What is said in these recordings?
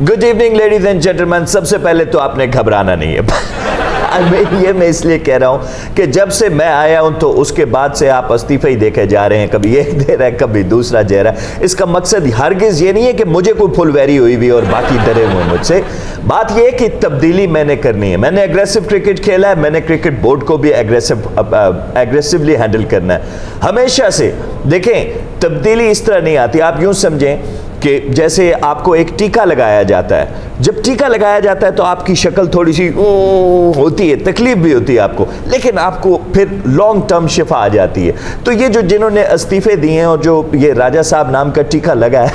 Good evening ladies and gentleman. सबसे पहले तो आपने घबराना नहीं है। ये मैं इसलिए कह रहा हूं कि जब से मैं आया हूं तो उसके बाद से आप इस्तीफे ही देखे जा रहे हैं, कभी एक दे रहा है कभी दूसरा दे रहा है। इसका मकसद हरगिज ये नहीं है कि मुझे कोई फुलवैरी हुई हुई और बाकी डरे हुए मुझसे। बात यह है कि तब्दीली मैंने करनी है। मैंने एग्रेसिव क्रिकेट खेला है, मैंने क्रिकेट बोर्ड को भी एग्रेसिवली हैंडल करना है हमेशा से। देखें, तब्दीली इस तरह नहीं आती। आप यूं समझें कि जैसे आपको एक टीका लगाया जाता है, जब टीका लगाया जाता है तो आपकी शक्ल थोड़ी सी होती है, तकलीफ भी होती है आपको, लेकिन आपको फिर लॉन्ग टर्म शिफा आ जाती है। तो ये जो जिन्होंने इस्तीफे दिए हैं और जो ये राजा साहब नाम का टीका लगा है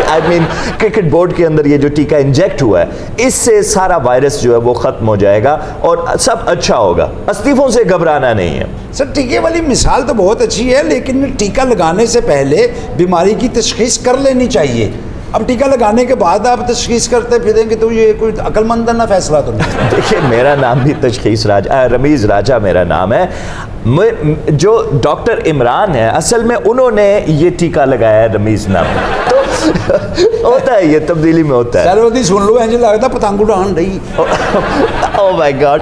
आई मीन क्रिकेट बोर्ड के अंदर ये जो टीका इंजेक्ट हुआ है, इससे सारा वायरस जो है वो खत्म हो जाएगा और सब अच्छा होगा। इस्तीफों से घबराना नहीं है। सर, टीके वाली मिसाल तो बहुत अच्छी है, लेकिन टीका लगाने से पहले बीमारी की तशखीस कर लेनी चाहिए। अब टीका लगाने के बाद आप तशखीस करते फिरेंगे तो ये कोई अक्लमंदाना फैसला तो नहीं। देखिए, मेरा नाम भी तशखीस राजा, रमीज़ राजा मेरा नाम है। जो डॉक्टर इमरान है असल में उन्होंने ये टीका लगाया है रमीज़ नाम। तो होता है, ये तब्दीली में होता है। सर सुन लो, ऐसे लगता पतंग उड़ान रही। Oh my God.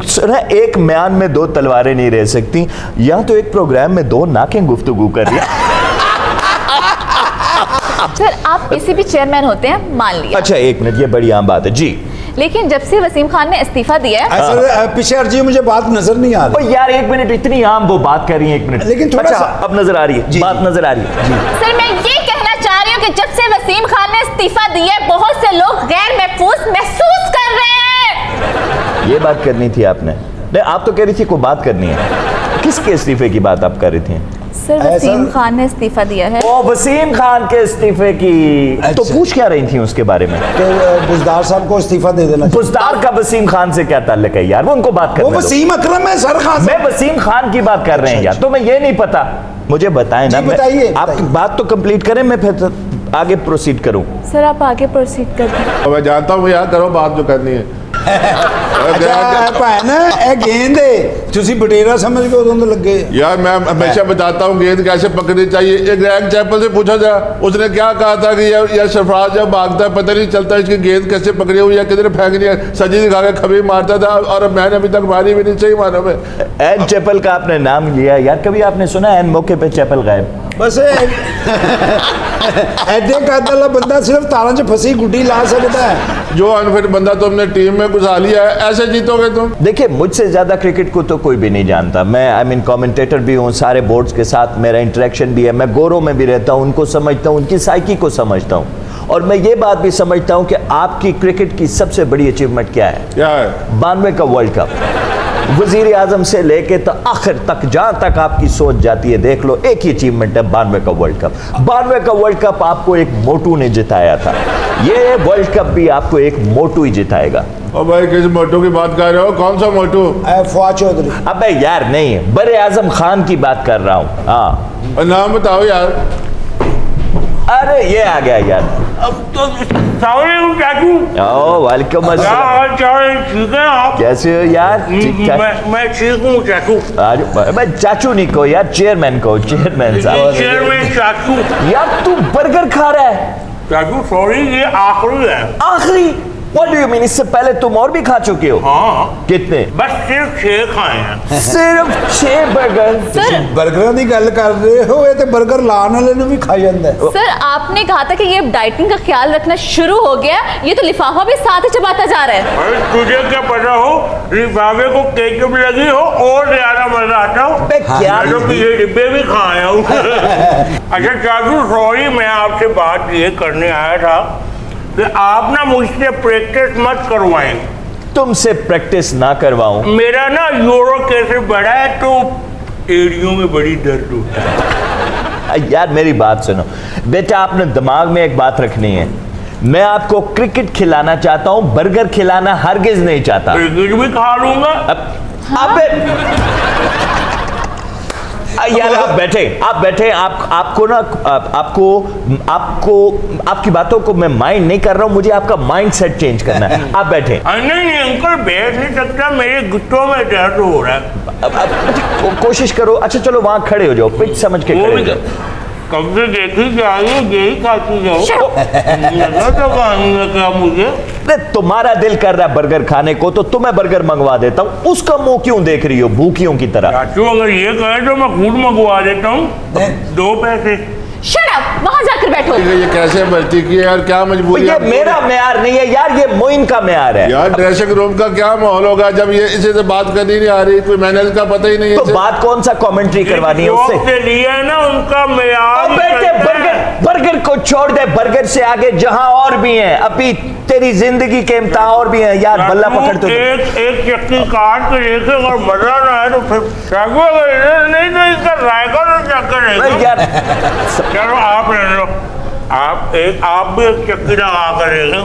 सुना, एक म्यान में दो तलवारें नहीं रह सकती। यहाँ तो एक प्रोग्राम में दो नाकें गुफ्तगू कर रही है। सर, आप किसी भी चेयरमैन होते हैं, मान लिया। अच्छा, एक मिनट, ये बड़ी आम बात है जी। लेकिन जब से वसीम खान ने इस्तीफा दिया है, सर पीछे अर्जी मुझे बात नजर नहीं आ रही। यार एक मिनट, इतनी आम वो बात कर रही है, एक मिनट। लेकिन थोड़ा अच्छा, सा अब नजर आ रही है, बात नजर आ रही है जी। सर मैं ये कहना चाह रही हूँ कि जब से वसीम खान ने इस्तीफा दिया है, बहुत से लोग गैर महफूज महसूस कर रहे हैं। ये बात करनी थी आपने। नहीं, आप तो कह रही थी कोई बात करनी है। किसके इस्तीफे की बात आप कर रही थी? सर, वसीम खान ने इस्तीफा दिया है। ओ, वसीम खान के इस्तीफे की। तो पूछ क्या रही थी उसके बारे में? बुजदार साहब को इस्तीफा दे देना। बुजदार का वसीम खान से क्या ताल्लुक है यार? वो उनको बात कर। वो वसीम अकरम है सर खान। मैं वसीम खान की बात कर रहे हैं यार, तो मैं ये नहीं पता, मुझे बताएं ना। बताइए, आप बात तो कंप्लीट करें, मैं फिर आगे प्रोसीड करूं। सर आप आगे प्रोसीड कर। मैं जानता हूँ यार, करो बात जो करनी है। गेंद तुसी बटेरा समझ के उदों लगे यार। मैं हमेशा बताता हूँ गेंद कैसे पकड़नी चाहिए। एक ग्रैंड चैपल से पूछा था, उसने क्या कहा था कि यार सरफराज जब भागता है पता नहीं चलता इसकी गेंद कैसे पकड़ी हुई है, किधर फेंकनी है। सजी दिखा के खबी मारता था और मैंने अभी तक मारी भी नहीं। सही मानो में एन चैपल का आपने नाम लिया यार, कभी आपने सुना एन मौके पे चैपल गायब? बस ऐसे कातला बंदा सिर्फ तारों से फंसी गुड्डी ला सकता है। जो अनफिट बंदा तुमने टीम में घुसा लिया है, ऐसे जीतोगे तुम? देखिए, मुझसे ज्यादा क्रिकेट को तो कोई भी नहीं जानता। मैं कमेंटेटर भी हूँ, सारे बोर्ड्स के साथ मेरा इंटरेक्शन भी है। मैं गोरों में भी रहता हूँ, उनको समझता हूँ, उनकी साइकी को समझता हूँ। और मैं ये बात भी समझता हूँ कि आपकी क्रिकेट की सबसे बड़ी अचीवमेंट क्या है? 92 का वर्ल्ड कप। वजीर आजम से लेके तो आखिर तक, जहां तक आपकी सोच जाती है, देख लो, एक ही अचीवमेंट है 92 का वर्ल्ड कप। 92 का वर्ल्ड कप आपको एक मोटू ने जिताया था। ये वर्ल्ड कप भी आपको एक मोटू ही जिताएगा। ओ भाई, किस मोटू की बात कर रहे हो? कौन सा मोटू? फवाद चौधरी। अबे यार नहीं, बड़े आजम खान की बात कर रहा हूँ। हाँ, नाम बताओ यार। अरे ये आ गया यार। अब तो चाचू। वालेकुम अस्सलाम। ठीक है आप? कैसे हो यार? मैं ठीक हूँ चाचू। मैं चाचू नहीं को यार, चेयरमैन को, चेयरमैन साहब। चेयरमैन चाचू। यार तू बर्गर खा रहा है? चाचू सॉरी, ये आखिरी है। आखिरी? What do you mean? इससे पहले तुम और भी खा चुके हो? हाँ। कितने? बस सिर्फ 6 खाए हैं। सिर्फ 6 बर्गर? सर बर्गर की गल कर रहे हो, ये तो बर्गर लाने वाले ने भी खा जाता है। सर, आपने कहा था कि ये डाइटिंग का ख्याल रखना शुरू हो गया, ये तो लिफाफा भी साथ ही चबाता जा रहा है। अरे तुझे क्या पता हो, लिफाफे को केचप लगी हो और ज्यादा मजा आता हो। क्या? ये डिब्बे भी खाया हूँ। अच्छा चाचू सॉरी, मैं आपसे बात ये करने आया था कि आप ना मुझसे प्रैक्टिस मत करवाएं। तुमसे प्रैक्टिस ना करवाऊं? मेरा ना यूरो कैसे बढ़ा है तो एड़ियों में बड़ी दर्द होता है। यार मेरी बात सुनो बेटा, आपने दिमाग में एक बात रखनी है। मैं आपको क्रिकेट खिलाना चाहता हूं, बर्गर खिलाना हरगिज नहीं चाहता। क्रिकेट भी खा लूंगा। अबे यार आप बैठे आपको ना आपको आपकी बातों को मैं माइंड नहीं कर रहा हूं, मुझे आपका माइंड सेट चेंज करना है। आप बैठे। नहीं अंकल, बैठ नहीं सकता, मेरे घुटनों में दर्द हो रहा है। कोशिश करो। अच्छा चलो वहां खड़े हो जाओ, पिच समझ के खड़े हो जाओ। कब से देखी जा रही हूँ यही खाती जाओ। नजर तो पानी है क्या मुझे? अरे तुम्हारा दिल कर रहा है बर्गर खाने को तो तुम्हें बर्गर मंगवा देता हूँ, उसका मुंह क्यों देख रही हो भूखियों की तरह? चाचू अगर ये कहे तो मैं खुद मंगवा देता हूँ, 2 पैसे। शट अप, वहां जाकर बैठो। ये कैसे भर्ती की है यार, क्या मजबूरी ये है? मेरा म्यार नहीं है यार, ये मोइन का म्यार है। यार ड्रेसिंग रूम का क्या माहौल होगा जब ये इसे से बात करनी नहीं आ रही, कोई मैनर्स का पता ही नहीं है तो इसे। बात कौन सा कमेंट्री करवानी है जॉब उससे? से लिया है ना उनका और म्यार। बेटे बर्गर को छोड़ दे, बर्गर से आगे जहां और भी हैं, अभी तेरी जिंदगी के इम्तिहान और भी हैं यार। बल्ला पकड़ तो एक चक्की काट के देखे, अगर मजा ना है तो फिर चाकू, अगर नहीं तो इसका रायका तो चक्कर है यार। चलो आप ले लो, आप भी एक चक्की लगा कर देखें।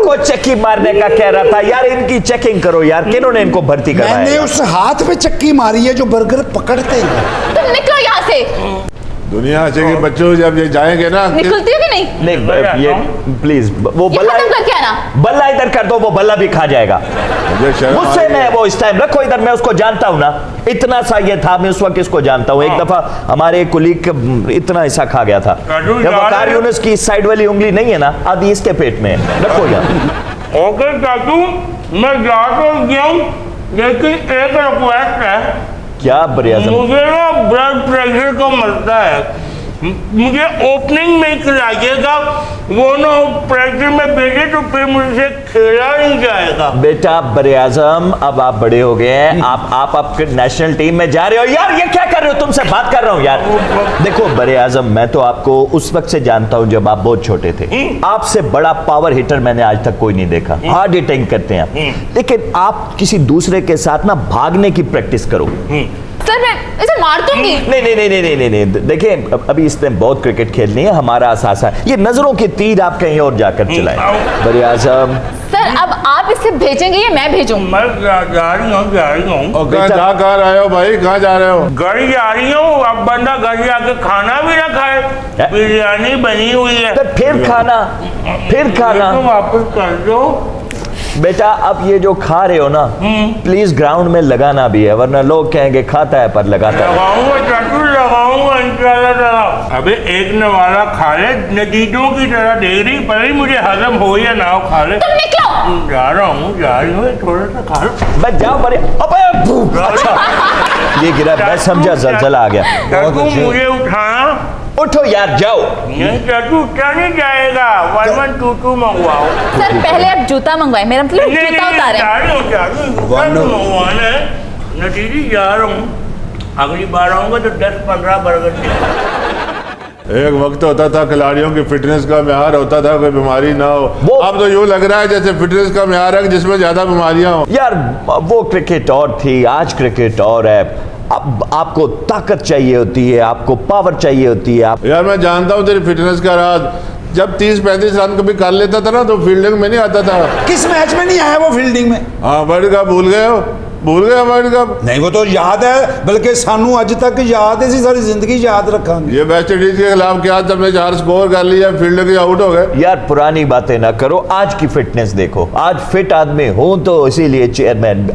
को चक्की मारने का कह रहा था यार, इनकी चेकिंग करो यार, किन्होंने इनको भर्ती मैंने कराया? उस हाथ पे चक्की मारी है जो बर्गर पकड़ते हैं। तुम निकलो यहाँ से। दुनिया हंसेगी बच्चों जब ये जाएंगे ना। निकलती हो कि नहीं? नहीं ये प्लीज वो ये बल्ला खत्म करके आना। बल्ला इधर कर दो, वो बल्ला भी खा जाएगा मुझे शर्म आ मुझसे। रही है। मैं वो इस टाइम रखो इधर, मैं उसको जानता हूँ ना, इतना सा ये था, मैं उस वक्त इसको जानता हूँ। एक दफा हमारे कुलीग इतना हिस्सा खा गया था। काजू जब यार वकार है। यूनुस की साइड वाली उंगली नहीं है ना, आधी इसके पेट में है। रखो यार। ओके चाचू, मैं जा तो गया हूँ, लेकिन एक रिक्वेस्ट है। क्या बरियाज़म? मुझे ना ब्लड प्रेशर का मसला है, मुझे ओपनिंग में खिलाइएगा, वो ना प्रेशर में भेजे तो फिर मुझसे खेला नहीं जाएगा। बेटा बरियाज़म, अब आप बड़े हो गए हैं, आप नेशनल टीम में जा रहे हो यार। ये क्या कर रहे हो? तुमसे बात कर रहा हूँ यार। देखो बरियाज़म, मैं तो आपको उस वक्त से जानता हूँ जब आप बहुत छोटे थे। आपसे बड़ा पावर हिटर मैंने आज तक कोई नहीं देखा। हार्ड हिटिंग करते हैं आप, लेकिन आप किसी दूसरे के साथ ना भागने की प्रैक्टिस करो। सर मैं इसे मार दूंगी। नहीं, देखिए अभी इसने बहुत क्रिकेट खेलनी है, हमारा असासा है। ये नजरों के तीर आप कहीं और जाकर चलाएं। बरियाज़म सर अब आप इसे भेजेंगे या मैं भेजूं? मैं जा रही हूँ। और कहाँ रहे हो भाई, कहाँ जा रहे हो? घर जा रही हूँ। अब बंदा घर जाके खाना भी ना खाए, बिरयानी बनी हुई है। तो फिर खाना तो वापस कर दो। बेटा अब ये जो खा रहे हो ना, प्लीज ग्राउंड में लगाना भी है, वरना लोग कहेंगे खाता है पर लगाता है। लगाऊंगा चाचू, लगाऊंगा इंशाल्लाह ताला। अबे एक नवाला खा ले, नदीदों की तरह देख रही, पर ही मुझे हजम हो या ना हो, खा ले। तुम निकलो। जा रही हूँ, थोड़ा सा खा लो। बस जाओ बड़े। अबे अच्छा ये गिरा, मैं समझा जलजला आ गया। चाचू मुझे उठाना। उठो यार, जाओ। नहीं चाचू, उठा नहीं जाएगा, 1122 मंगवाओ। सर पहले आप जूता मंगवाए, मेरा मतलब जूता उतारे। जा रही हूँ, मंगवाना है। नतीजी जा रहा हूँ, अगली बार आऊंगा तो 10-15 बर्गर। एक वक्त होता था खिलाड़ियों की फिटनेस का म्यार होता था, कोई बीमारी ना हो। अब तो यूँ लग रहा है जैसे फिटनेस का म्यार है जिसमें ज्यादा बीमारियां हो। यार वो क्रिकेट और थी, आज क्रिकेट और है। अब आपको ताकत चाहिए होती है, आपको पावर चाहिए होती है। आप यार मैं जानता हूँ तेरी फिटनेस का राज। जब 30-35 रन कभी कर लेता था ना तो फील्डिंग में नहीं आता था। किस मैच में नहीं आया वो फील्डिंग में? हाँ, वर्ल्ड कप भूल गए हो? भूल गए वर्ल्ड कप? नहीं वो तो याद है, बल्कि सानू अज तक याद है, सारी जिंदगी याद रखांगे। ये वेस्ट इंडीज के खिलाफ क्या तुमने 4 स्कोर कर लिया, फील्डिंग आउट हो गए। यार पुरानी बातें ना करो, आज की फिटनेस देखो। आज फिट आदमी हूं तो इसीलिए चेयरमैन।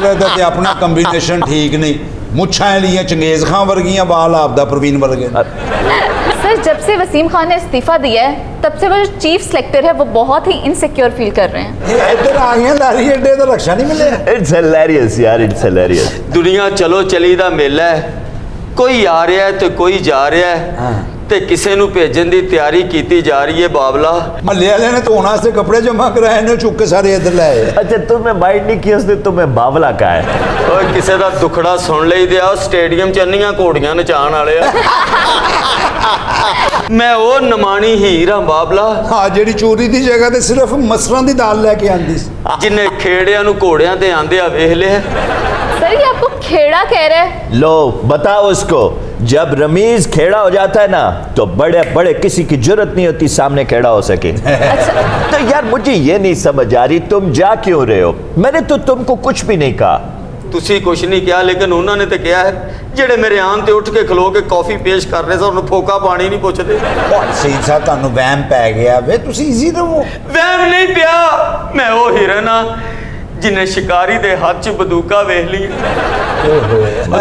अपना कॉम्बिनेशन ठीक नहीं, मुच्छां लिए चंगेज खां वर्गियां, बाल आपदा प्रवीण वर्गे। सर जब से वसीम खान ने इस्तीफा दिया है तब से वो जो चीफ सेलेक्टर है वो बहुत ही इनसिक्योर फील कर रहे हैं। इधर आ गए लारी अड्डे तो रक्षा नहीं मिले। इट्स हिलेरियस यार, इट्स हिलेरियस। दुनिया चलो चली दा मेला है, कोई आ रहा है तो कोई जा रहा है, ते किसे नु भेजन दी तैयारी कीती जा रही है। बाबला मल्ले वाले ने धोने से कपड़े जमा कराए ने, चुक के सारे इधर लाए। अच्छा तुमने माइंड नहीं किया उसने तुम्हें बावला कहा है? ओए किसे दा दुखड़ा सुन लई दिया, स्टेडियम च अन्नियां घोड़ियां नचाण वाले आ। मैं वो नमानी हीर हां बाबला, हाँ जेडी चोरी दी जगह ते सिर्फ मसरां दी दाल लेके आंदी सी। जिन्ने खेड़ियां नु घोड़ियां ते आंदे आ वेख लिया। सर ये आपको खेड़ा कह रहे हैं? लो बताओ उसको, जब रमीज खेड़ा हो जाता है ना तो बड़े बड़े किसी की जरूरत नहीं होती सामने खेड़ा हो सके। तो यार मुझे ये नहीं समझ आ रही तुम जा क्यों रहे हो? मैंने तो तुमको कुछ भी नहीं कहा। तुसी कुछ नहीं किया, लेकिन उन्होंने तो कहा है जेड़े मेरे आन ते उठ के खलो के कॉफी पेश कर रहे थे उन्होंने फोका पानी नहीं पुछते। सही साहब तुहानू वहम पै गया वे, तुसी इजी रहो। वहम नहीं पिया, मैं वो हिरन हाँ जिन्हें शिकारी दे हाथ च बंदूका वेख ली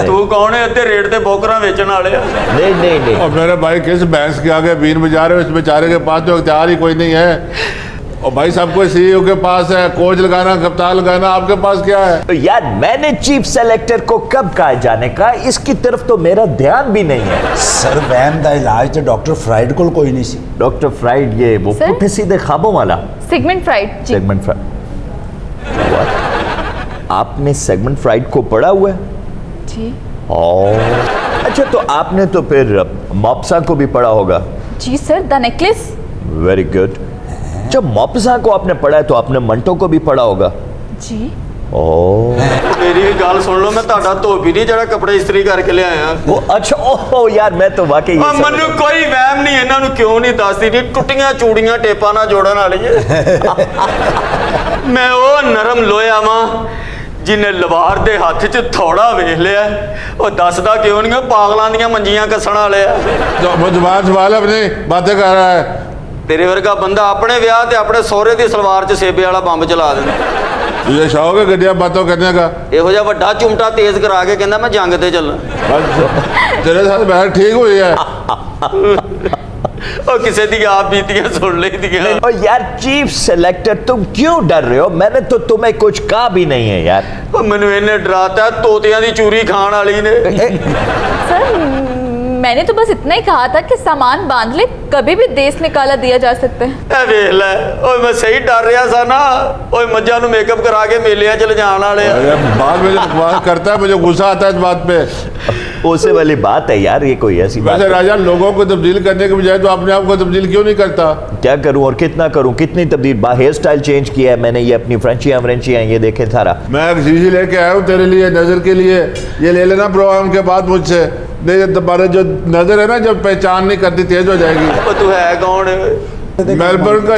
तू कौन है अद्धे रेट ते बोकरा बेचण वाले नहीं नहीं नहीं और मेरे भाई किस भैंस के आगे बीन बजा रहे हो? इस बेचारे के पास तो इख्तियार ही कोई नहीं है। और भाई सब कोई सीईओ के पास है, कोच लगाना, कप्तान लगाना, आपके पास क्या है? तो यार मैंने चीफ सेलेक्टर को कब कहा जाने का, इसकी तरफ तो मेरा ध्यान भी नहीं है। सर वहम का इलाज तो डॉक्टर फ्राइड को कोई नहीं सी। डॉक्टर फ्राइड ये वो सर? पुठे सीधे ख्वाबों वाला Sigmund Freud ji. Sigmund Freud. आपने सेगमेंट फ्राइड को पढ़ा हुआ है? जी अच्छा तो आपने तो फिर मॉप्सा को भी पढ़ा होगा। जी sir, the necklace. Very good. जब मॉप्सा को आपने पढ़ा है तो आपने मंटो को भी पढ़ा होगा। जी ओह मेरी भी गल सुन लो, मैं ਤੁਹਾਡਾ ਧੋਬੀ नहीं जरा कपड़े इस्त्री करके ले आया। वो अच्छा ओह यार मैं तो वाकई ये समझ- ਮੈਨੂੰ ਕੋਈ ਵਹਿਮ ਨਹੀਂ ਇਹਨਾਂ ਨੂੰ ਕਿਉਂ ਨਹੀਂ ਦੱਸਦੀ ਨਹੀਂ ਟੁੱਟੀਆਂ ਚੂੜੀਆਂ ਟੇਪਾਂ ਨਾਲ ਜੋੜਨ ਵਾਲੀ ਹੈ ਮੈਂ ਉਹ ਨਰਮ ਲੋਇਆ ਵਾਂ ਜਿਨੇ ਲਵਾਰ ਦੇ ਹੱਥ 'ਚ ਥੋੜਾ ਵੇਖ ਲਿਆ ਉਹ ਦੱਸਦਾ ਕਿਉਂ ਨਹੀਂ ਪਾਗਲਾਂ ਦੀਆਂ ਮੰਜੀਆਂ ਕੱਸਣ ਵਾਲੇ ਆ तो वो जुबान संभाल अपनी बातें कर रहा है। ਤੇਰੇ ਵਰਗਾ ਬੰਦਾ ਆਪਣੇ ਵਿਆਹ ਤੇ ਆਪਣੇ ਸਹੁਰੇ ਦੀ ਸਲਵਾਰ 'ਚ ਸੇਬੇ ਵਾਲਾ ਬੰਬ ਚਲਾ ਦਿੰਦਾ तुझे शौक है गड्डिया बातों करने का? ਇਹੋ ਜਿਹਾ ਵੱਡਾ ਚੁੰਮਟਾ ਤੇਜ਼ ਕਰਾ ਕੇ ਕਹਿੰਦਾ ਮੈਂ ਜੰਗ ਤੇ ਚੱਲਾਂ बस तेरे साथ बहन ठीक हुई है। ਉਹ ਕਿਸੇ ਦੀ ਆਪ ਬੀਤੀਆਂ ਸੁਣ ਲਈਦੀਆਂ और यार चीफ सेलेक्टर तुम क्यों डर रहे हो? मैंने तो तुम्हें कुछ कहा भी नहीं है यार। ਉਹ ਮੈਨੂੰ ਇਹਨੇ ਡਰਾਤਾ ਤੋਤਿਆਂ ਦੀ ਚੂਰੀ ਖਾਣ ਵਾਲੀ ਨੇ सर मैंने तो बस इतना ही कहा था कि सामान बांध ले, कभी भी देश निकाला दिया जा सकता है। ਇਹ ਵੇਖ ਲੈ ਓਏ ਮੈਂ ਸਹੀ ਡਰ ਰਿਹਾ ਸਾ ਨਾ ਓਏ ਮੱਝਾਂ ਨੂੰ ਮੇਕਅਪ ਕਰਾ ਕੇ ਮੇਲਿਆਂ 'ਚ ਲਿਜਾਣ ਵਾਲੇ ਆ अरे बाद में जब बकवास करता है मुझे गुस्सा आता है इस बात पे। उसे वाली बात है यार, ये कोई ऐसी बात वैसे है। राजा लोगों को तब्दील करने के बजाय तो अपने आप को तब्दील क्यों नहीं करता? क्या करूं और कितना करूं, कितनी तब्दील हेयर स्टाइल चेंज किया है मैंने, ये अपनी फ्रेंचियां ये देखे सारा। मैं एक शीशी लेके आया हूँ तेरे लिए नजर के लिए, ये ले लेना प्रोग्राम के बाद मुझसे। नहीं दोबारा जो नजर है ना जब पहचान नहीं करती तेज हो जाएगी। ਓ ਤੂੰ ਹੈ ਕੌਣ मेलबर्न का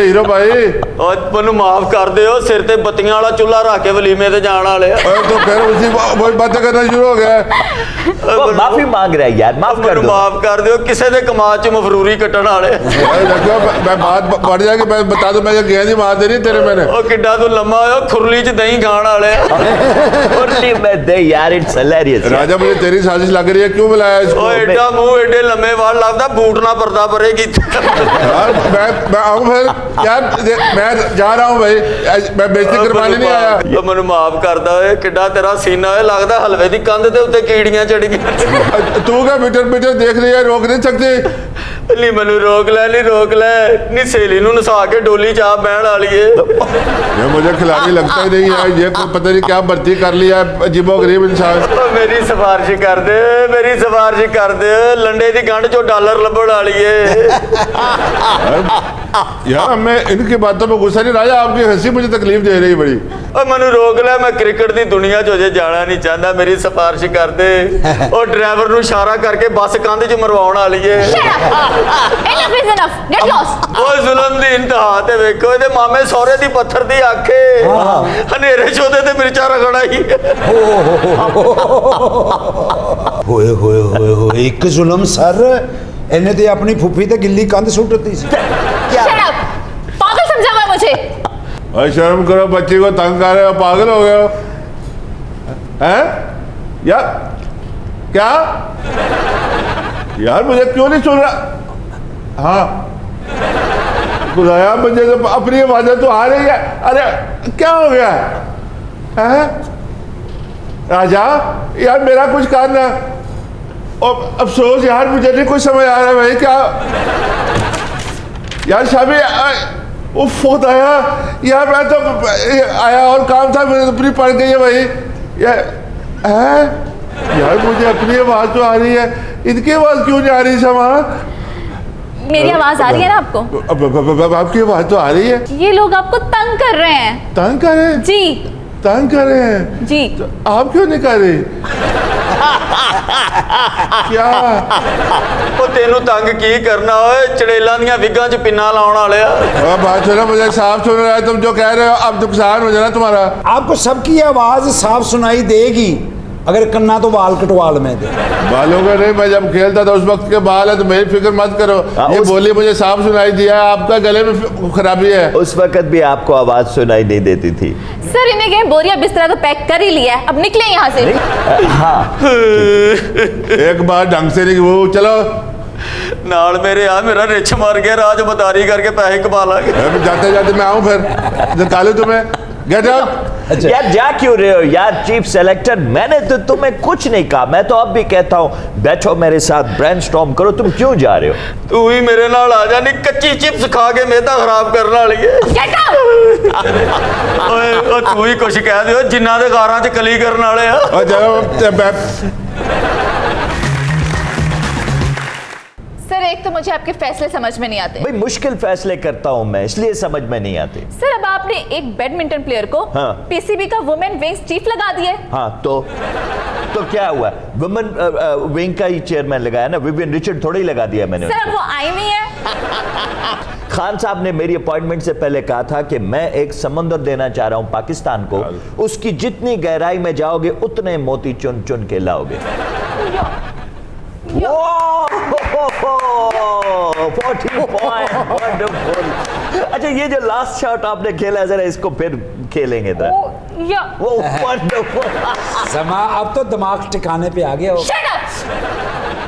हीरो भाई। ਓ ਮੈਨੂੰ ਮਾਫ ਕਰ ਦਿਓ ਸਿਰ ਤੇ ਬੱਤੀਆਂ ਵਾਲਾ ਚੁੱਲ੍ਹਾ ਰੱਖ ਕੇ ਵਲੀਮੇ ਤੇ ਜਾਣ ਵਾਲੇ ਆ और तो फिर उसी वही बातें करना शुरू हो गया। वो माफी मांग रहा है यार, माफ कर ਮੈਨੂੰ दो। ਮਾਫ ਕਰ ਦਿਓ ਕਿਸੇ ਦੇ ਕਮਾਦ 'ਚ ਮਫਰੂਰੀ ਕੱਟਣ ਵਾਲੇ भाई देखो मैं बात बढ़ जाएगी, मैं बता दूं मैं ये गेंद ही मार देनी तेरे मैंने। ਉਹ ਕਿੱਡਾ ਤੂੰ ਲੰਮਾ ਹੋਇਆ ਖੁਰਲੀ 'ਚ ਦਹੀਂ ਖਾਣ वाले ਆ Only मैं दे यार, it's hilarious। राजा मुझे तेरी साजिश लग रही है, क्यों बुलाया इसको? ਓਏ ਏਡਾ ਮੂੰਹ ਏਡੇ ਲੰਮੇ ਵਾਲ ਲੱਗਦਾ ਬੂਟ ਨਾ ਪਰਦਾ ਪਰੇ ਕੀਤਾ यार मैं आऊँ फिर यार मैं जा रहा हूँ भाई, मैं बेइज्जती करवाने नहीं आया। ਉਹ ਮੈਨੂੰ ਮਾਫ ਕਰਦਾ ਓਏ ਕਿੱਡਾ ਤੇਰਾ ਸੀਨਾ ਓਏ ਲੱਗਦਾ ਹਲਵੇ ਦੀ ਕੰਧ ਦੇ ਉੱਤੇ ਕੀੜੀਆਂ ਚੜ ਗਈਆਂ तू क्या मीटर मीटर देख रही है, रोक नहीं सकती? ਨਹੀਂ ਮੈਨੂੰ ਰੋਕ ਲੈ ਨੀ ਸਹੇਲੀ ਨੂੰ ਨਸਾ ਕੇ ਡੋਲੀ ਚ ਆਪ ਬਹਿਣ ਵਾਲੀਏ ये मुझे खिलाड़ी लगता ही नहीं है, ये कोई पता नहीं क्या भर्ती कर लिया है अजीबो गरीब इंसान। ਮੇਰੀ ਸਿਫਾਰਿਸ਼ ਕਰ ਦੇ ਲੰਡੇ ਦੀ ਗੰਢ ਚੋਂ ਡਾਲਰ ਲੱਭਣ ਵਾਲੀਏ यार मैं इनकी बातों में गुस्सा नहीं, राजा आपकी हंसी मुझे तकलीफ दे रही है बड़ी। ਓ ਮੈਨੂੰ ਰੋਕ ਲੈ ਮੈਂ ਕ੍ਰਿਕਟ ਦੀ ਦੁਨੀਆ 'ਚ ਅਜੇ ਜਾਣਾ ਨਹੀਂ ਚਾਹੁੰਦਾ ਮੇਰੀ ਸਿਫਾਰਿਸ਼ ਕਰ ਦੇ ਉਹ ਡਰਾਈਵਰ ਨੂੰ ਇਸ਼ਾਰਾ ਕਰਕੇ ਬੱਸ ਕੰਧ 'ਚ ਮਰਵਾਉਣ ਵਾਲੀਏ Enough is enough. Get lost. ਓਏ ਜ਼ੁਲਮ ਦੀ ਇੰਤਹਾ ਤੇ ਵੇਖੋ ਇਹਦੇ ਮਾਮੇ ਸਹੁਰੇ ਦੀ ਪੱਥਰ ਦੀ ਆਖੇ ਹਨੇਰੇ ਚੋਦੇ ਤੇ ਮਿਰਚਾਂ ਰਗੜਾਈ ਹੋਏ ਹੋਏ ਹੋਏ ਹੋਏ ਇੱਕ ਜ਼ੁਲਮ ਸਰ ਇਹਨੇ ਤੇ ਆਪਣੀ ਫੁੱਫੀ ਤੇ ਗਿੱਲੀ ਕੰਧ ਸੁੱਟਤੀ ਸੀ। Shut up. पागल समझा हुआ है मुझे। और शर्म करो, बच्ची को तंग कर रहे हो, पागल हो गए हो हैं? यार क्या यार मुझे क्यों नहीं सुन रहा? हाँ बुलाया मुझे तो अपनी आवाज़ें तो आ रही है। अरे क्या हो गया है राजा? यार मेरा कुछ करना और अफसोस यार मुझे नहीं कुछ समझ आ रहा है भाई। क्या यार शामी उफ होता आया यार, मैं तो आया और काम था, मेरे अपनी पड़ गई है भाई। यार मुझे अपनी आवाज़ तो आ रही है, इनकी आवाज़ क्यों नहीं आ रही समा? मेरी आवाज आ रही है ना आपको? अब आपकी आवाज़ तो आ रही है। ये लोग आपको तंग कर रहे हैं। तंग कर रहे हैं? जी तंग कर रहे हैं जी। तो आप क्यों नहीं कर रही? क्या ਉਹ ਤੈਨੂੰ ਤੰਗ ਕੀ ਕਰਨਾ ਓਏ ਚੜੇਲਾਂ ਦੀਆਂ ਵਿਗਾਂ 'ਚ ਪਿੰਨਾ ਲਾਉਣ ਵਾਲਿਆ बात सुनो, मुझे साफ सुन रहा है, तुम जो कह रहे हो अब नुकसान हो जाना तुम्हारा। आपको सबकी आवाज साफ सुनाई देगी अगर करना तो बाल कटवा ले मैं दे। बालों का नहीं, मैं जब खेलता था उस वक्त के बाल है, तो मेरी फिक्र मत करो। ये बोली मुझे साफ सुनाई दिया, आपका गले में खराबी है। उस वक्त भी आपको आवाज सुनाई नहीं देती थी। सर इन्हें कहीं बोरिया बिस्तरा तो पैक कर ही लिया है, अब निकले यहाँ से। हाँ एक बार ढंग से नहीं वो चलो नाल मेरे आ मेरा रिछ मार गया, राज मदारी करके पैसे कमा लांगे। जाते जाते मैं आऊं फिर निकालू तुम्हें, गेट आउट। यार जा क्यों रहे हो यार चीफ सेलेक्टर, मैंने तो तुम्हें कुछ नहीं कहा। मैं तो अब भी कहता हूँ बैठो मेरे साथ ब्रेनस्टॉर्म करो, तुम क्यों जा रहे हो? तू ही मेरे नाल आ जा, नहीं कच्ची चिप्स खा के मेदा खराब करने वाली है। Get out! ओए ओ तू ही कुछ कह दियो, जिन्ना दे गारां च कली करने वाले आ। और जाओ सर एक तो मुझे आपके फैसले समझ में नहीं आते। भाई मुश्किल फैसले करता हूँ मैं, इसलिए समझ में नहीं आते। सर अब आपने एक बैडमिंटन प्लेयर को हाँ। पीसीबी का वुमेन विंग्स चीफ लगा दिया है। हाँ तो क्या हुआ? वुमेन विंग का ही चेयरमैन लगाया ना, विवियन रिचर्ड थोड़ा ही लगा दिया मैंने। सर अब वो आई नहीं है। खान साहब ने मेरी अपॉइंटमेंट से पहले कहा था कि मैं एक समंदर देना चाह रहा हूं पाकिस्तान को, उसकी जितनी गहराई में जाओगे उतने मोती चुन चुन के लाओगे। 40 पॉइंट, वंडरफुल। अच्छा ये जो लास्ट शॉट आपने खेला जरा इसको फिर खेलेंगे तो वो वंडरफुल। समा अब तो दिमाग ठिकाने पे आ गया हो। Shut up!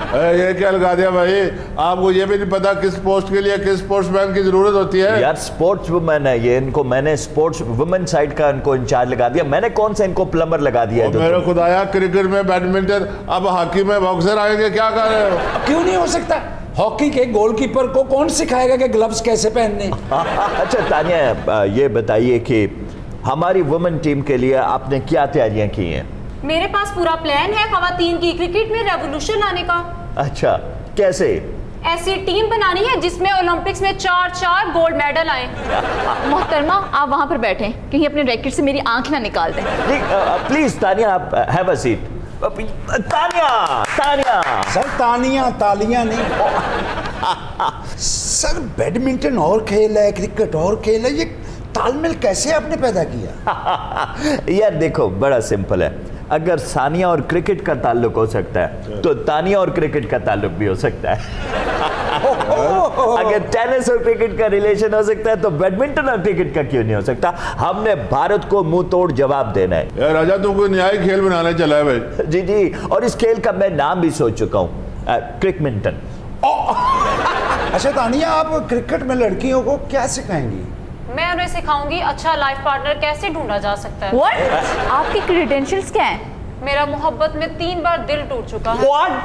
ये क्या लगा दिया भाई? आपको ये भी नहीं पता किस पोस्ट के लिए किस स्पोर्ट्समैन की जरूरत होती है? यार स्पोर्ट्स वुमेन है ये, इनको मैंने स्पोर्ट्स वुमेन साइड का इनको इंचार्ज लगा दिया। मैंने कौन सा इनको प्लम्बर लगा दिया है? मेरे खुदाया, क्रिकेट में बैडमिंटन, अब हॉकी में बॉक्सर आएंगे, क्या कर रहे हो? क्यों नहीं हो सकता? हॉकी के गोलकीपर को कौन सिखाएगा कि ग्लव्स कैसे पहनने? अच्छा तानिया ये बताइए कि हमारी वुमेन टीम के लिए आपने क्या तैयारियां की हैं? मेरे पास पूरा प्लान है खवातीन की क्रिकेट में रेवोल्यूशन लाने का। अच्छा कैसे? ऐसी टीम बनानी है जिसमें ओलंपिक्स में 4 गोल्ड मेडल आए। मोहतरमा आप वहां पर बैठे, कहीं अपने रैकेट से मेरी आंख ना निकाल दें। प्लीज तानिया आप have a seat. Tania sir तालियां तालियां नहीं। सर बैडमिंटन और खेल है, क्रिकेट और खेल है, ये तालमेल कैसे आपने पैदा किया? यार देखो बड़ा सिंपल है, अगर सानिया और क्रिकेट का ताल्लुक हो सकता है तो तानिया और क्रिकेट का ताल्लुक भी हो सकता है। अगर टेनिस और क्रिकेट का रिलेशन हो सकता है तो बैडमिंटन और क्रिकेट का क्यों नहीं हो सकता? हमने भारत को मुंह तोड़ जवाब देना है। यार राजा तुम कोई न्यायिक खेल बनाने चला है भाई? जी जी, और इस खेल का मैं नाम भी सोच चुका हूँ, क्रिकमिंटन। अच्छा तानिया आप क्रिकेट में लड़कियों को क्या सिखाएंगी? मैं उन्हें सिखाऊंगी अच्छा लाइफ पार्टनर कैसे ढूंढा जा सकता है। What? आपकी क्रेडेंशियल्स क्या हैं? मेरा मोहब्बत में 3 बार दिल टूट चुका है। What?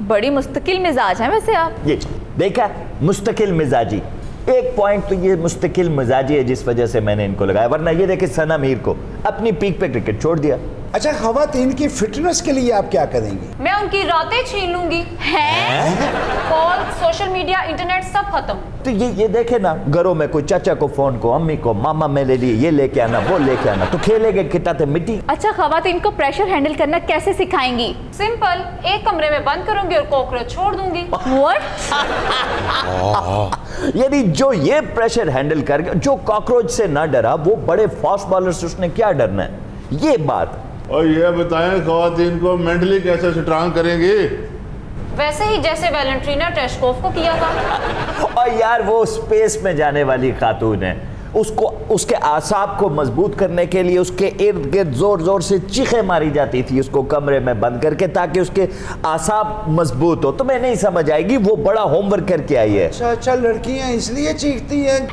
बड़ी मुस्तकिल मिजाज हैं वैसे आप। ये देखा, मुस्तकिल मिजाजी। एक पॉइंट तो ये मुस्तकिल मिजाजी है जिस वजह से मैंने इनको लगाया, वरना ये देखे सना मीर को अपनी पीक पे क्रिकेट छोड़ दिया। अच्छा खवातीन की फिटनेस के लिए आप क्या करेंगी? मैं उनकी रातें छीन लूंगी। हैं? कॉल, सोशल मीडिया, इंटरनेट सब खत्म। तो ये देखे ना, घरों में कोई चाचा को फोन को, अम्मी को, मामा मेरे लिए ये लेके आना वो लेके आना, तो खेलेंगे किताते मिट्टी। अच्छा खवातीन को प्रेशर हैंडल करना कैसे सिखाएंगी? सिंपल, एक कमरे में बंद करूंगी और कॉकरोच छोड़ दूंगी। What? यानी जो ये प्रेशर हैंडल कर, जो कॉकरोच से ना डरा वो बड़े फास्ट बॉलर से उसने क्या डरना है? ये बात। और ये बताएं खवातीन को मेंटली कैसे स्ट्रांग करेंगी? वैसे ही जैसे वैलेंटीना टेरेस्कोव को किया था। और यार वो स्पेस में जाने वाली खातून है, उसको उसके आसाब को मजबूत करने के लिए उसके इर्द गिर्द जोर जोर से चीखें मारी जाती थी उसको कमरे में बंद करके, ताकि उसके आसाब मजबूत हो। तुम्हें नहीं समझ आएगी, वो बड़ा होमवर्क करके आई है। अच्छा लड़कियां इसलिए चीखती हैं?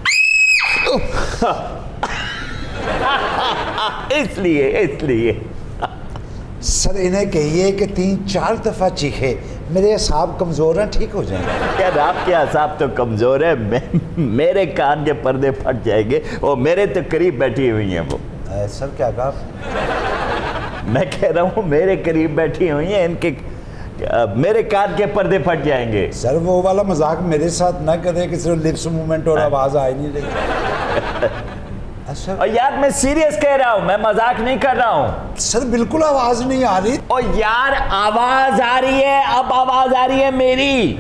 इसलिए सर इन्हें कहिए कि 3-4 दफा चीखे, मेरे असाब कमजोर हैं, ठीक हो जाएंगे। यार आपके आसाब तो कमजोर है, मेरे कान के पर्दे फट जाएंगे, और मेरे तो करीब बैठी हुई हैं वो। सर क्या कहा? मैं कह रहा हूँ मेरे करीब बैठी हुई हैं, इनके मेरे कान के पर्दे फट जाएंगे। सर वो वाला मजाक मेरे साथ ना करे कि सिर्फ लिप्स मूवमेंट और आवाज आ ही नहीं रही। अच्छा और यार मैं सीरियस कह रहा हूं, मैं मजाक नहीं कर रहा हूं। सर बिल्कुल आवाज नहीं आ रही। और यार आवाज आ रही है, अब आवाज आ रही है मेरी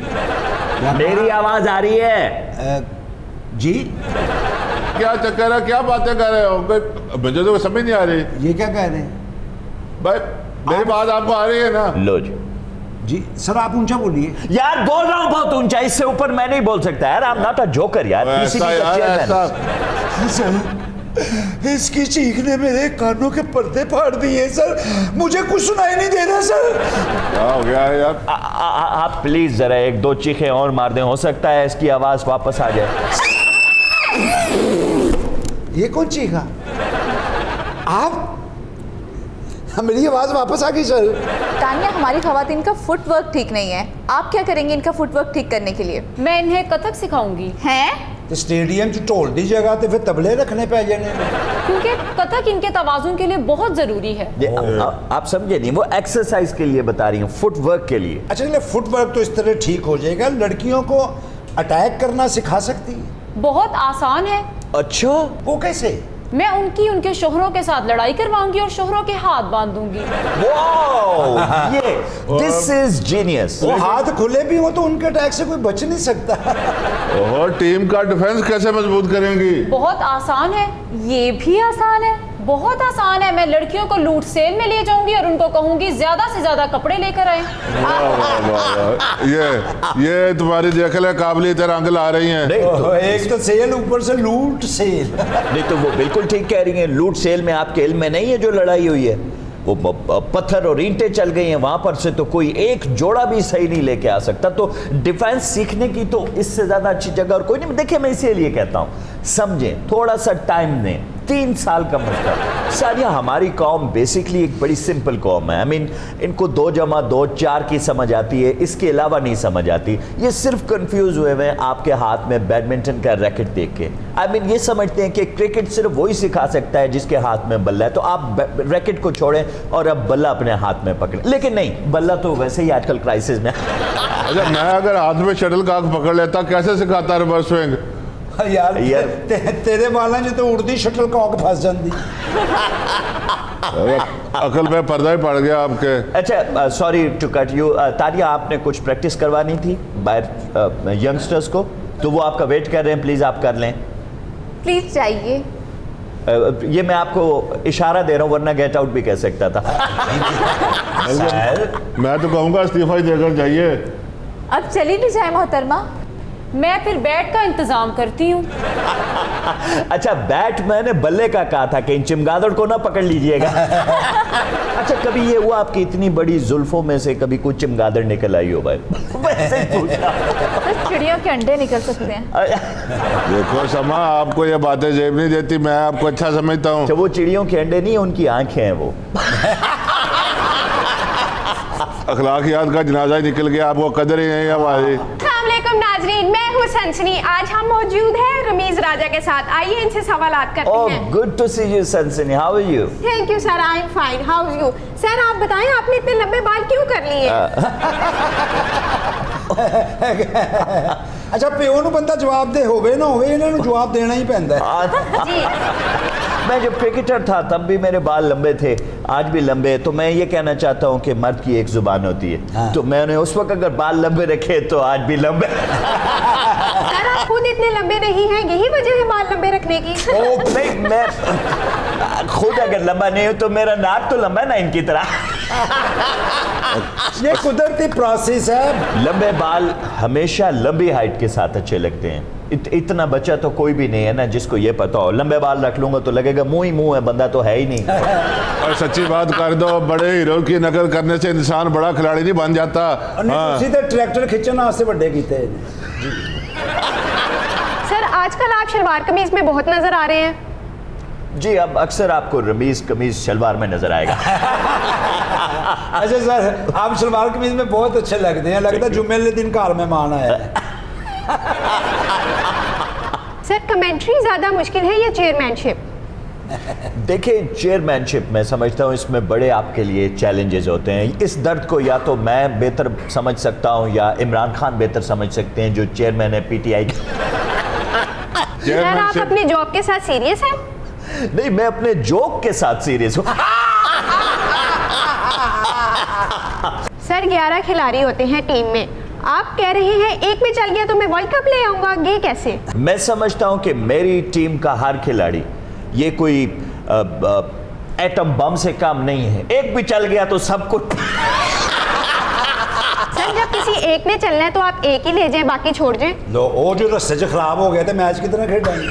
आवाज आ रही है। जी क्या चक्कर है, क्या बातें कर रहे हो? मुझे तो समझ नहीं आ रही। ये क्या कह रहे हैं? भाई मेरी बात आपको आ रही है ना? लो जी जी सर आप ऊंचा बोलिए। यार बोल रहा हूँ बहुत ऊंचा, इससे ऊपर मैं नहीं बोल सकता यार। आप नॉट अ जोकर यार, ऐसा PCB का यार, चेयरमैन। ऐसा इसकी चीख ने मेरे कानों के पर्दे फाड़ दिए सर, मुझे कुछ सुनाई नहीं दे रहा सर। क्या हो गया है यार? आप प्लीज जरा एक दो चीखें और मार दें, हो सकता है इसकी आवाज वापस आ जाए। ये कौन चीखा? आप? मेरी आवाज वापस आ गई सर। तानिया, हमारी खवातीन का फुटवर्क ठीक नहीं है, आप क्या करेंगे इनका फुटवर्क ठीक करने के लिए? मैं इन्हें कथक सिखाऊंगी, हैं? तो स्टेडियम च ढोल दी जगह तो फिर तबले रखने पे जाने। क्योंकि कथक इनके तवाज़ुन के लिए बहुत ज़रूरी है। आप समझे नहीं, वो एक्सरसाइज के लिए बता रही हूँ, फुटवर्क के लिए। अच्छा चलिए फुटवर्क तो इस तरह ठीक हो जाएगा, लड़कियों को अटैक करना सिखा सकती है? बहुत आसान है। अच्छा, वो कैसे? मैं उनके शोहरों के साथ लड़ाई करवाऊंगी और शोहरों के हाथ बांध दूंगी। वाओ, ये दिस इज जीनियस। वो हाथ खुले भी हो तो उनके अटैक से कोई बच नहीं सकता। और टीम का डिफेंस कैसे मजबूत करेंगी? बहुत आसान है, ये भी आसान है, बहुत आसान है। मैं लड़कियों को लूट सेल में ले जाऊंगी और उनको कहूंगी ज्यादा से ज्यादा कपड़े लेकर आए। वाह, वाह, वाह। ये तुम्हारी देखले काबिलियत रंग ला रही हैं। नहीं तो, एक तो सेल ऊपर से लूट सेल। नहीं तो वो बिल्कुल ठीक कह रही हैं। लूट सेल में आपके इल्म में नहीं है जो लड़ाई हुई है, वो पत्थर और ईंटें चल गई हैं वहां पर से, तो कोई एक जोड़ा भी सही नहीं लेके आ सकता। तो डिफेंस सीखने की तो इससे ज्यादा अच्छी जगह और कोई नहीं। देखिए मैं इसीलिए कहता हूं, समझें, थोड़ा सा टाइम दें, 3 साल का मतलब। सारिया, हमारी कौम बेसिकली एक बड़ी सिंपल कौम है। आई मीन इनको 2 + 2 4 की समझ आती है, इसके अलावा नहीं समझ आती। ये सिर्फ कंफ्यूज हुए हैं आपके हाथ में बैडमिंटन का रैकेट देख के। आई मीन ये समझते हैं कि क्रिकेट सिर्फ वही सिखा सकता है जिसके हाथ में बल्ला है, तो आप रैकेट को छोड़ें और अब बल्ला अपने हाथ में पकड़ें। लेकिन नहीं, बल्ला तो वैसे ही आजकल क्राइसिस में। अच्छा, मैं अगर हाथ में शटल कॉक पकड़ लेता, कैसे सिखाता रिवर्स स्विंग? यार यार। तेरे बालों च तो उड़ती शटल कॉक फंस जाती। अकल में पर्दा ही पड़ गया आपके। अच्छा, sorry to cut you Tania, आपने कुछ प्रैक्टिस करवानी थी बाहर यंगस्टर्स को, तो वो आपका वेट कर रहे हैं, प्लीज आप कर लें। प्लीज जाइए। ये मैं आपको इशारा दे रहा हूँ, वरना गेट आउट भी कह सकता था। मैं तो कहूँगा इस्तीफा ही देकर जाइए। अब चली भी जाए मोहतरमा। मैं फिर बैट का इंतजाम करती हूँ। अच्छा, बैट मैंने बल्ले का कहा था कि इन चमगादड़ को ना पकड़ लीजिएगा। अच्छा, कभी ये हुआ आपकी इतनी बड़ी जुल्फों में से कभी कोई चमगादड़ निकल आई हो भाई? वैसे ही पूछा। बस चिड़ियों के अंडे निकल सकते हैं। देखो समा, आपको ये बातें जेब नहीं देती, मैं आपको अच्छा समझता हूँ। अच्छा, वो चिड़ियों के अंडे नहीं, उनकी आंखें हैं वो। अखलाकियात का जनाजा ही निकल गया, आपको कदर ही नहीं है हमारी। अस्सलामुअलैकुम नाजरीन, मैं हूँ सनसनी। आज हम मौजूद हैं रमीज राजा के साथ। आइए इनसे सवालात करते ओह, हैं। गुड टू सी यू सनसनी, how are you? Thank you sir, I am fine, how are you? Sir आप बताएं, आपने इतने लंबे बाल क्यों कर लिए? अच्छा, प्यो नूं बंदा जवाब दे होवे ना होवे, इन्हां नूं जवाब देना ही पैंदा है। जी मैं जब क्रिकेटर था तब भी मेरे बाल लंबे थे, आज भी लंबे हैं। तो मैं ये कहना चाहता हूँ कि मर्द की एक जुबान होती है। हाँ। तो मैंने उस वक्त अगर बाल लंबे रखे तो आज भी लंबे। सर आप खुद इतने लंबे नहीं हैं, यही वजह है बाल लंबे रखने की। नहीं, मैं खुद अगर लंबा नहीं हूँ तो मेरा नाक तो लंबा है ना इनकी तरह। ये कुदरती प्रोसेस है। लंबे बाल हमेशा लंबी हाइट के साथ अच्छे लगते हैं। इतना बच्चा तो कोई भी नहीं है ना जिसको ये पता हो लंबे बाल रख लूंगा तो लगेगा मुंह ही मुंह है, बंदा तो है ही नहीं। और सच्ची बात कर दो, बड़े हीरो की नकल करने से इंसान बड़ा खिलाड़ी नहीं बन जाता। हाँ। सीधे ट्रैक्टर खिंचन वास्ते बड़े कीते। सर आजकल आप शलवार कमीज में बहुत नजर आ रहे हैं। जी, अब अक्सर आपको रमीज कमीज शलवार में नजर आएगा। अच्छा सर, आप शलवार कमीज में बहुत अच्छे लगते हैं, लगता है जुम्मे वाले दिन घर मेहमान आया है। सर कमेंट्री ज्यादा मुश्किल है या चेयरमैनशिप? देखिए, चेयरमैनशिप मैं समझता हूँ इसमें बड़े आपके लिए चैलेंजेस होते हैं। इस दर्द को या तो मैं बेहतर समझ सकता हूँ या इमरान खान बेहतर समझ सकते हैं जो चेयरमैन है PTI का। सर आप अपनी जॉब के साथ सीरियस हैं? नहीं, मैं अपने जोक के साथ सीरियस हूँ। सर 11 खिलाड़ी होते हैं टीम में, आप कह रहे हैं एक में चल गया तो मैं वर्ल्ड कप ले आऊंगा, ये कैसे? मैं समझता हूं कि मेरी टीम का हर खिलाड़ी, ये कोई एटम बम से काम नहीं है, एक भी चल गया तो सब कुछ। सर जब किसी एक ने चलना है तो आप एक ही ले जाएं, बाकी छोड़ जाएं। लो वो जो रस्ते से खराब हो गए थे मैच की तरह खेलेंगे।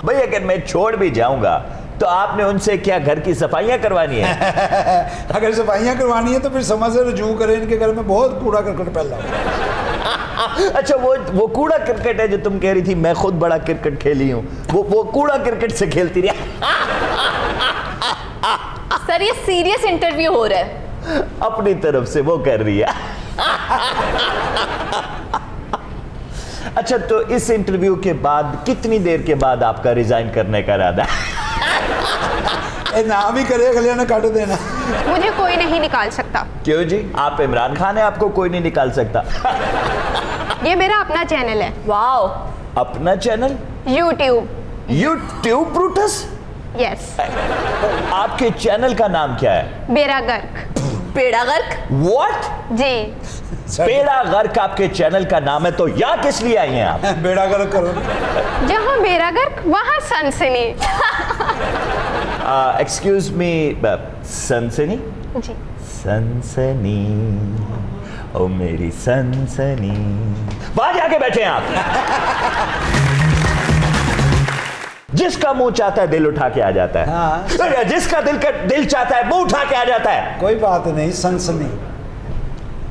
भाई अगर मैं छोड़ भी जाऊंगा तो आपने उनसे क्या घर की सफाइयां करवानी है? अगर सफाइयाँ करवानी है तो फिर समझ से रजू करें, इनके घर में बहुत कूड़ा करकट फैला हुआ है। अच्छा वो कूड़ा क्रिकेट है जो तुम कह रही थी मैं खुद बड़ा क्रिकेट खेली हूँ, वो कूड़ा क्रिकेट से खेलती रही। सर ये सीरियस इंटरव्यू हो रहा है। अपनी तरफ से वो कर रही है। अच्छा तो इस इंटरव्यू के बाद कितनी देर के बाद आपका रिजाइन करने का इरादा है? ना भी करे अगले ने काट देना। मुझे कोई नहीं निकाल सकता। क्यों जी, आप इमरान खान है, आपको कोई नहीं निकाल सकता। ये मेरा अपना चैनल है। वाओ। अपना चैनल? YouTube Brutus? यस। आपके चैनल का नाम क्या है? बेड़ा गर्क। बेड़ा गर्क? व्हाट? जी। बेड़ा गर्क आपके चैनल का नाम है, तो यहाँ किस लिए आई हैं आप? बेड़ा गर्क करो। जहाँ बेड़ा गर्क वहाँ सनसनी। एक्सक्यूज मी, सनसनी? जी। सनसनी, ओ मेरी सनसनी। वहां जाके बैठे हैं आप। जिसका मुंह चाहता है दिल उठा के आ जाता है। हाँ। जिसका दिल चाहता है मुंह उठा के आ जाता है। कोई बात नहीं, सनसनी।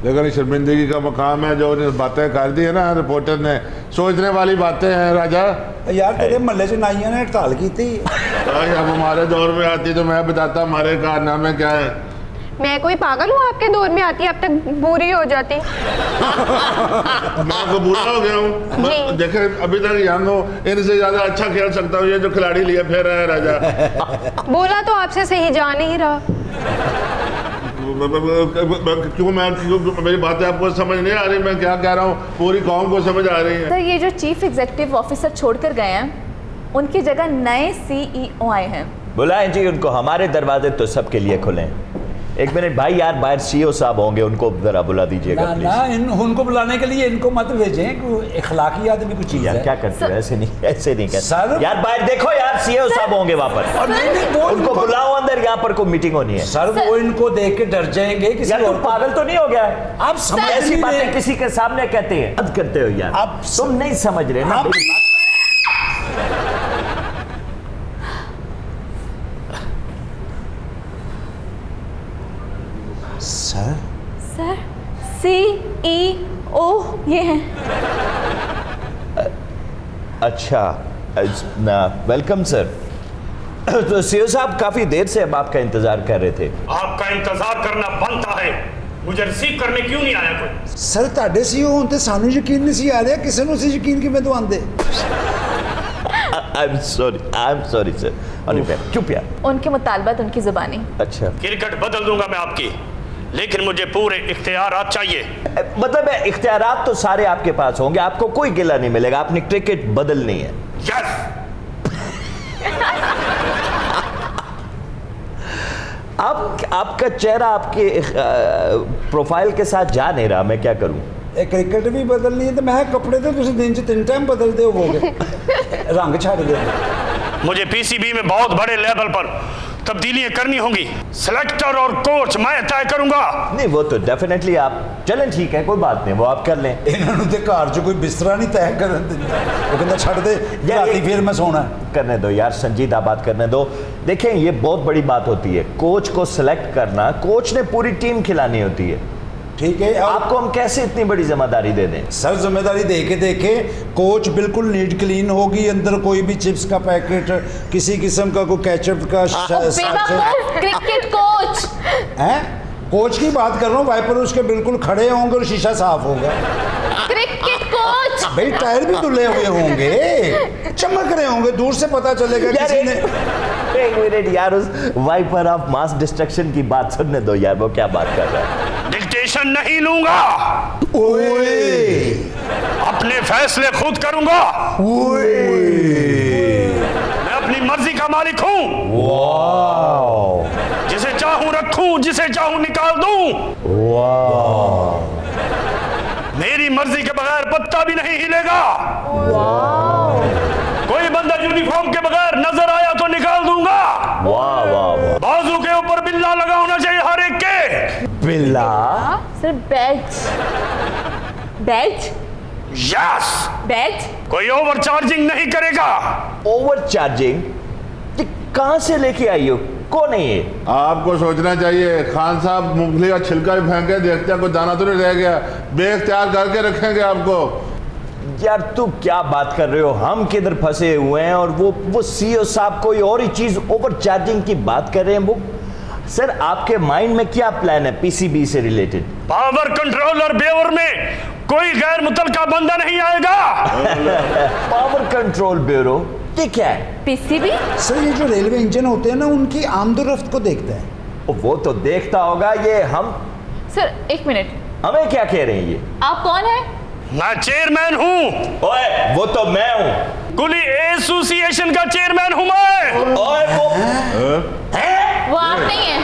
लेकिन शर्मिंदगी का मकाम है, जो बातें कर दी है ना रिपोर्टर ने, सोचने वाली बातें हैं राजा। यार तेरे महल्ले से नाइया ने हड़ताल की थी। अब हमारे दौर में आती तो मैं बताता हमारे कारनामे क्या है। मैं कोई पागल हूँ आपके दौर में आती, अब तक बुरी हो जाती। मैं तो बूढ़ा हो गया हूँ। देखे अभी तक यंग हो, इनसे ज्यादा अच्छा खेल सकता हूँ। ये जो खिलाड़ी लिए फिर रहा है राजा। बोला तो आपसे सही जा नहीं रहा। क्यों मेरी बातें आपको समझ नहीं आ रही? मैं क्या कह रहा हूँ पूरी कौम को समझ आ रही है। सर ये जो चीफ एग्जीक्यूटिव ऑफिसर छोड़कर गए हैं, उनकी जगह नए सीईओ आए हैं। बुलाएं जी उनको, हमारे दरवाजे तो सबके लिए खुले हैं। एक मिनट भाई, यार बाहर सीईओ साहब होंगे, उनको जरा बुला दीजिएगा ना, प्लीज। ना उनको बुलाने के लिए इनको मत भेजें, इखलाकी आदमी कुछ चीज यार है। क्या करते हो? ऐसे नहीं कहते सर। यार बाहर देखो यार, सीईओ साहब होंगे वहां पर। और नहीं, वो उनको बुलाओ अंदर, यहाँ पर कोई मीटिंग होनी है। सर वो इनको देख के डर जाएंगे। किसी यार और तुम पागल तो नहीं हो गया है? आप समझ ऐसी नहीं बातें रहे। किसी के सामने कहते हैं, हद करते हो यार। आप तुम नहीं समझ रहे ना आप- मेरी बात। सर सर सीईओ ये हैं। अच्छा वेलकम सर। तो सीईओ साहब काफी देर से हम आपका इंतजार कर रहे थे। आपका इंतजार करना बनता है, मुझे रिसीव करने क्यों नहीं आया कोई? सर ਤੁਹਾਡੇ ਸੀ ਹੁਣ ਤੇ ਸਾਨੂੰ ਯਕੀਨ ਨਹੀਂ ਸੀ ਆ ਰਿਹਾ, ਕਿਸੇ ਨੂੰ ਸੀ ਯਕੀਨ ਕਿਵੇਂ ਦਵਾਉਂਦੇ? I am sorry sir. चुप यार। उनके मुतालबात उनकी जुबानी। अच्छा क्रिकेट बदल दूंगा मैं आपकी, लेकिन मुझे पूरे इख्तियारात चाहिए। मतलब इख्तियारात तो सारे आपके पास होंगे, आपको कोई गिला नहीं मिलेगा, आपने क्रिकेट बदलनी है। यस। आपका चेहरा आपके प्रोफाइल के साथ जा नहीं रहा, मैं क्या करूं? ਇਹ ਕ੍ਰਿਕਟ ਵੀ ਬਦਲਣੀ ਹੈ ਤੇ ਮੈਂ ਕਿਹਾ ਕੱਪੜੇ ਤੇ ਤੁਸੀਂ ਦਿਨ 'ਚ 3 ਟਾਈਮ ਬਦਲਦੇ ਹੋਵੋਗੇ। रंग छाड़ दे। मुझे पीसीबी में बहुत बड़े लेवल पर तब्दीलियां करनी होंगी। सिलेक्टर और कोच मैं तय करूंगा। नहीं वो तो डेफिनेटली आप चलें, ठीक है कोई बात नहीं, वो आप कर लें। ਇਹਨਾਂ ਨੂੰ ਤੇ ਘਰ 'ਚ ਕੋਈ ਬਿਸਤਰਾ ਨਹੀਂ ਤੈਅ ਕਰਨ ਦਿੰਦਾ। ਉਹ ਕਹਿੰਦਾ ਛੱਡ ਦੇ, ਰਾਤੀ ਫਿਰ ਮੈਂ ਸੌਣਾ। करने दो यार, संजीदा बात करने दो। देखें ये बहुत बड़ी बात होती है, कोच को सिलेक्ट करना, कोच ने पूरी टीम खिलानी होती है। ठीक है, आपको हम कैसे इतनी बड़ी जिम्मेदारी दे दें? सर जिम्मेदारी देखे कोच बिल्कुल नीट क्लीन होगी, अंदर कोई भी चिप्स का पैकेट, किसी किस्म का कोई केचप का क्रिकेट कोच है। कोच की बात कर रहा हूँ, वाइपर उसके बिल्कुल खड़े होंगे और शीशा साफ होगा। क्रिकेट कोच भाई टायर भी धुले हुए होंगे, चमक रहे होंगे, दूर से पता चलेगा किसी ने। एक मिनट यार, उस वाइपर ऑफ मास डिस्ट्रक्शन की बात सुनने दो यार, वो क्या बात कर रहा है? डिक्टेशन नहीं लूंगा, ओए अपने फैसले खुद करूंगा। मैं अपनी मर्जी का मालिक हूं, जिसे चाहूं रखूं, जिसे चाहूं निकाल दूं। मेरी मर्जी के बगैर पत्ता भी नहीं हिलेगा। कोई बंदा यूनिफॉर्म के बगैर नजर आया तो निकाल दूंगा। बिल्ला। Sir belt. Belt. Yes. Belt. कोई ओवर चार्जिंग नहीं करेगा। Over charging? ये कहां से लेके आई हो? कौन है ये? आपको सोचना चाहिए। खान साहब मूंगफली का छिलका भी फेंके, देखते हैं कोई दाना तो नहीं रह गया। बेग तैयार करके रखेंगे आपको। यार तू क्या बात कर रहे हो? हम किधर फंसे हुए हैं और वो सीईओ साहब कोई और ही चीज ओवर चार्जिंग की बात कर रहे हैं। वो सर आपके माइंड में क्या प्लान है पीसीबी से रिलेटेड? पावर कंट्रोलर बेवर में कोई गैर मुतलका बंदा नहीं आएगा। पावर कंट्रोल ब्यूरो ये क्या है? पीसीबी? सर ये जो रेलवे इंजन होते हैं ना, उनकी आमदोरफ्त को देखता है। वो तो देखता होगा। ये हम सर एक मिनट, हमें क्या कह रहे हैं ये? आप कौन है? मैं चेयरमैन हूँ। ओए वो तो मैं हूँ। कुली एसोसिएशन का चेयरमैन हूँ मैं। ओए वो वो आप नहीं है।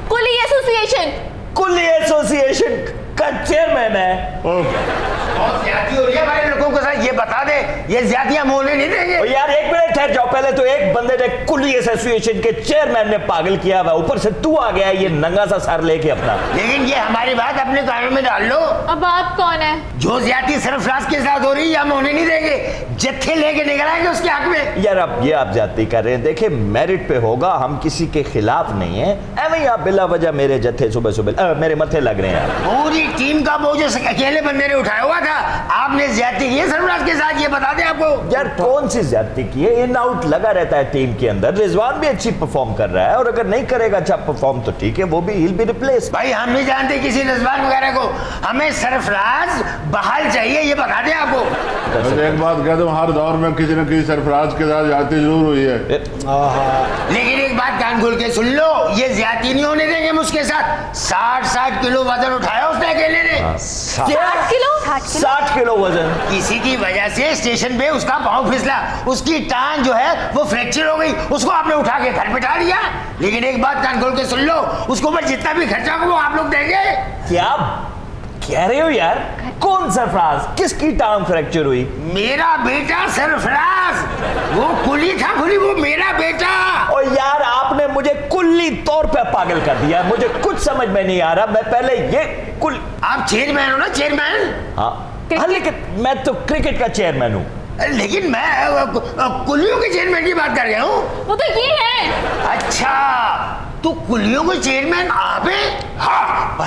कुली एसोसिएशन। कुली एसोसिएशन का चेयरमैन है। बहुत ज्यादती हो रही है हमारे लड़कों के साथ, ये बता दे, ये ज्यादतियां मोलने नहीं देंगे। ओ यार एक मिनट ठहर जाओ। पहले तो एक बंदे ने कुली एसोसिएशन के चेयरमैन ने पागल किया हुआ, ऊपर से तू आ गया ये नंगा सा सर लेके अपना। लेकिन ये हमारी बात अपने कानों में डाल लो। अब आप कौन है? जो ज्यादती सरफराज के साथ हो रही है हम होने नहीं देंगे। जत्थे लेके निकल आएंगे उसके हक में। यार अब ये आप जाती कर रहे हैं। देखिए मेरिट पे होगा, हम किसी के खिलाफ नहीं है। एवं ही आप बिला वजह मेरे जत्थे सुबह सुबह मेरे मत्थे लग रहे हैं। पूरी टीम का बोझ अकेले बंदे ने उठाया हुआ था। आपने ज्यादती की है सरफराज के साथ, ये बता दें आपको। यार कौन सी ज्यादती की है? इन आउट लगा रहता है टीम के अंदर। रिजवान भी अच्छी परफॉर्म कर रहा है और अगर नहीं करेगा अच्छा परफॉर्म तो ठीक है, वो भी हिल बी रिप्लेस। भाई हम नहीं जानते किसी रिजवान वगैरह को, हमें सरफराज बहाल चाहिए, ये बता दें आपको। एक बात कह दूं, हर दौर में किसी न किसी सरफराज के साथ ज्यादती जरूर हुई है। लेकिन एक बात कान खोल के सुन लो, ये ज्यादती नहीं होने देंगे हम उसके साथ। 60 किलो वजन उठाया उसने अकेले ने। 60 किलो? 60 किलो वजन। किसी की वजह से स्टेशन पे उसका पांव फिसला, उसकी टांग जो है वो फ्रैक्चर हो गई, उसको आपने उठा के घर बिठा दिया। लेकिन एक बात कान खोल के सुन लो, उसको ऊपर जितना भी खर्चा होगा वो आप लोग देंगे। क्या कह रहे हो यार? कौन सरफराज? किसकी टांग फ्रैक्चर हुई? मेरा बेटा सरफराज, वो कुली था कुली, वो मेरा बेटा। और यार आपने मुझे कुल्ली तौर पे पागल कर दिया। मुझे कुछ समझ में नहीं आ रहा। मैं पहले ये आप चेयरमैन हो ना, चेयरमैन? हाँ लेकिन मैं तो क्रिकेट का चेयरमैन हूँ। लेकिन मैं कुलियों के चेयरमैन की बात कर रहा हूँ। वो तो ये है। अच्छा तो कुलियों के चेयरमैन आप हैं? हाँ।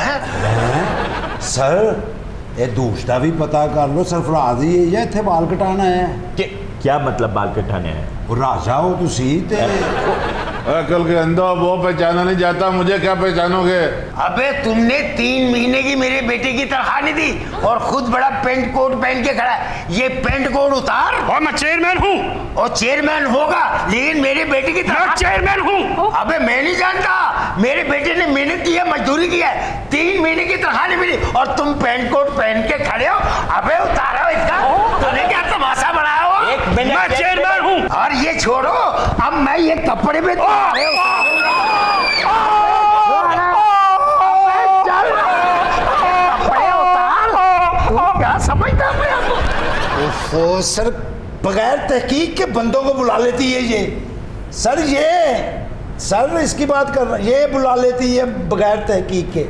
सर ये दूसरा भी पता कर लो, सरफराज ही है या थे बाल कटाना है? क्या मतलब बाल कटाने हैं? वो राजा हो तो सी थे। कल के अंदर वो पहचाना नहीं जाता, मुझे क्या पहचानोगे? अबे तुमने 3 महीने की मेरे बेटे की तनख्वाह नहीं दी और खुद बड़ा पेंट कोट पहन के खड़ा है। ये पेंट कोट उतार। और मैं चेयरमैन हूँ। और चेयरमैन होगा, लेकिन मेरे बेटे की मैं चेयरमैन हूँ। अबे मैं नहीं जानता, मेरे बेटे ने मेहनत की है, मजदूरी की है, 3 महीने की तनख्वाह नहीं मिली और तुम पेंट कोट पहन के खड़े हो। अबे उतारो इसका, तूने क्या तमाशा बनाया हो? एक मिनट, मैं चेयरमैन हूँ। और ये छोड़ो, अब मैं ये कपड़े में क्या समझता ओफो सर, बगैर तहकीक के बंदों को बुला लेती है ये। सर इसकी बात कर रहा, ये बुला लेती है बगैर तहकीक के।